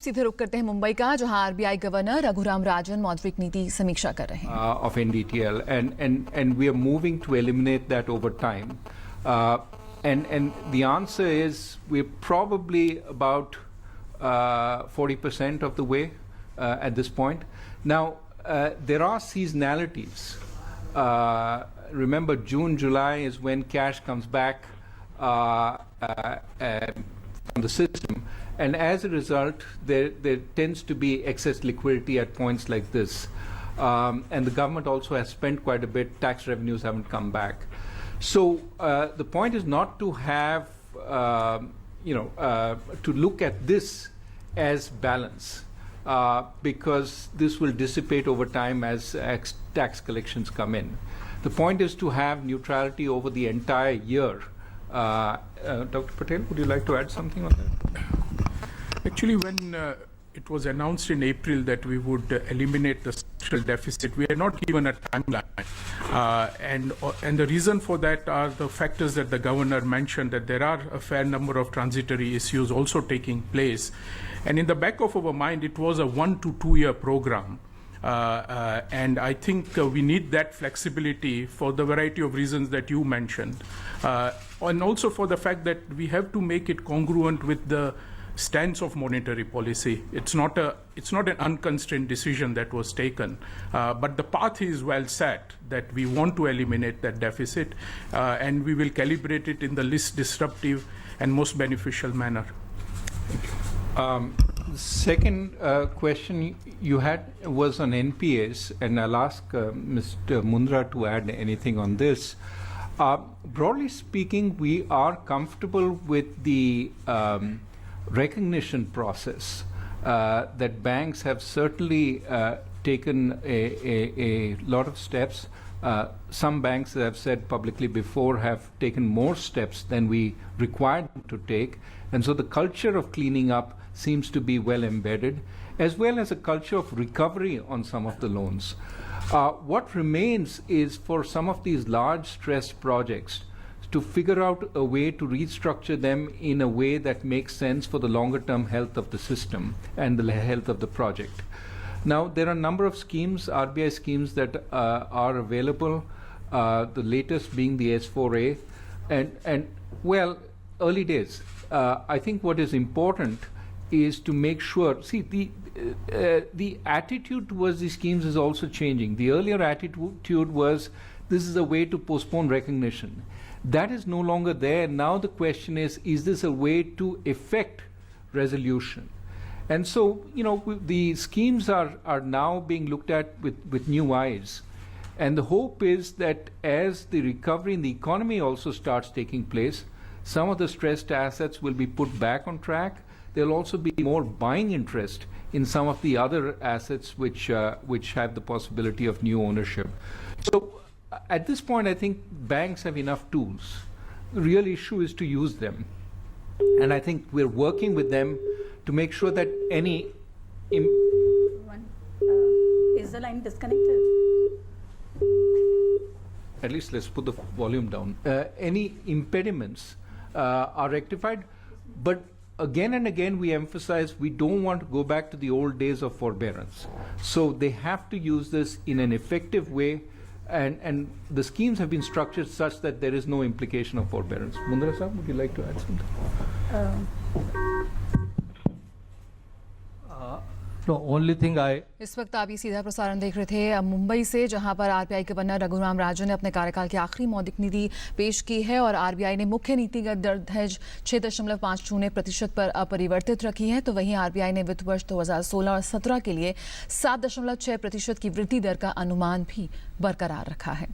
सीधे रुक करते हैं मुंबई का, जहां आरबीआई गवर्नर रघुराम राजन मौद्रिक नीति समीक्षा कर रहे हैं of NDTL, and we are moving to eliminate that over time. And the answer is we're probably about 40% of the way at this point. Now, there are seasonalities. Remember, June, July is when cash comes back from the system. And as a result, there tends to be excess liquidity at points like this. And the government also has spent quite a bit. Tax revenues haven't come back. So the point is not to have, to look at this as balance, because this will dissipate over time as tax collections come in. The point is to have neutrality over the entire year. Dr. Patel, would you like to add something on that? Actually, when it was announced in April that we would eliminate the structural deficit, we are not given a timeline. And the reason for that are the factors that the governor mentioned, that there are a fair number of transitory issues also taking place. And in the back of our mind, it was a 1 to 2 year program. And I think we need that flexibility for the variety of reasons that you mentioned. And also for the fact that we have to make it congruent with the stance of monetary policy. It's not an unconstrained decision that was taken, but the path is well set that we want to eliminate that deficit, and we will calibrate it in the least disruptive and most beneficial manner. Second question you had was on NPAs, and I'll ask Mr. Mundra to add anything on this. Broadly speaking, we are comfortable with the recognition process that banks have certainly taken a lot of steps. Some banks, as I've said publicly before, have taken more steps than we required them to take. And so the culture of cleaning up seems to be well embedded, as well as a culture of recovery on some of the loans. What remains is for some of these large stressed projects to figure out a way to restructure them in a way that makes sense for the longer term health of the system and the health of the project. Now, there are a number of schemes, RBI schemes, that are available, the latest being the S4A. And well, early days. I think what is important is to make sure, see, the attitude towards these schemes is also changing. The earlier attitude was, this is a way to postpone recognition. That is no longer there. Now the question is this a way to effect resolution? And so, the schemes are now being looked at with new eyes. And the hope is that as the recovery in the economy also starts taking place, some of the stressed assets will be put back on track. There'll also be more buying interest in some of the other assets which have the possibility of new ownership. So at this point, I think banks have enough tools. The real issue is to use them. And I think we're working with them to make sure that any... Is the line disconnected? At least let's put the volume down. Any impediments are rectified. But again and again, we emphasize we don't want to go back to the old days of forbearance. So they have to use this in an effective way. And the schemes have been structured such that there is no implication of forbearance. Mundra Saab, would you like to add something? No, only thing I... इस वक्त आप ये सीधा प्रसारण देख रहे थे मुंबई से, जहां पर आरबीआई गवर्नर रघुराम राजन ने अपने कार्यकाल की आखिरी मौद्रिक नीति पेश की है और आरबीआई ने मुख्य नीतिगत दर दहेज 6.50% पर अपरिवर्तित रखी है, तो वहीं आरबीआई ने वित्त वर्ष 2016 और 17 के लिए 7.6% की वृद्धि दर का अनुमान भी बरकरार रखा है।